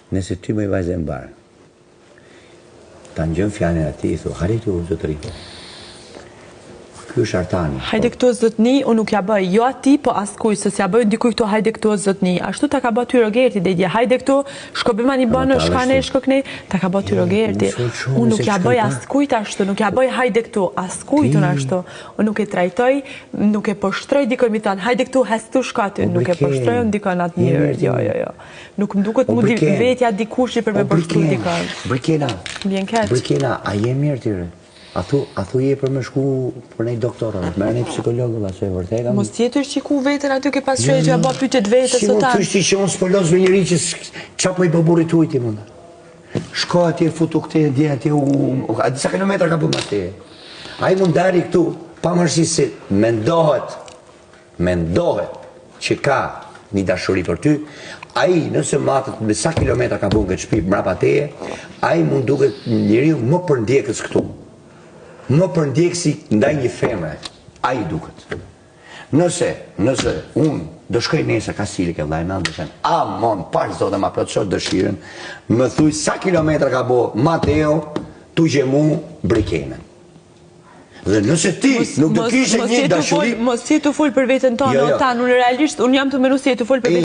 Nëse ty më i vajzë e mbarë, ta ngjën fjalën e atij, i thu, hajde këtu zotëri. Ky është Artani. Hajde këtu zotni, unë nuk ja bëj, jo ati, po askuj, se s'ja bëj dikuj këtu hajde këtu zotni. Ashtu ta ka bë ty Rogerti dhe idje, hajde këtu, shko bëma një bënë, shkane, shko kënej, ta ka bë ty Rogerti. Unë nuk ja bëj askujt ashtu, nuk ja bëj hajde këtu, askujtun ashtu. Unë nuk e trajtoj, nuk e poshtroj dikoj mi tanë, hajde këtu, hestu shko aty, nuk e poshtroj unë dikon atë njërë, jo. Nuk më duket mu vetja dikush që për me poshtru dikon. Brikena, a je mirë tyre? A thu je për me shku për nej doktorë, merë nej psikologë, a që e vërtega? Mos tjetër qiku vetën aty ke pas shrej që ja ba pyqet vetës o tanë. Ty shti që unë s'pëllos me njëri që qa po i bëburit ujti mundë. Shko atje, futu këte, dje atje, a disa kilometra ka bëmë atje. A i mund dari këtu, pa mërësi se mendohet që ka një dashuri për ty, a i nëse matët me sa kilometra ka bëmë këtë shpi mrapa teje, a i mund duke njëri më përndjekës këtu. Më përndjekësi ndaj një femre, a i duket. Nëse unë do shkoj nese ka sili ke vlajna, dhe shenë, a mon, parë zote ma plotësot dëshiren, më thuj sa kilometra ka bo Mateo, tu gjemu Brikenen. Dhe nëse ti nuk do kishe një dashuri... Mos si tu full për vetën tonë, unë realisht, unë jam të menu si tu full për vetën tonë.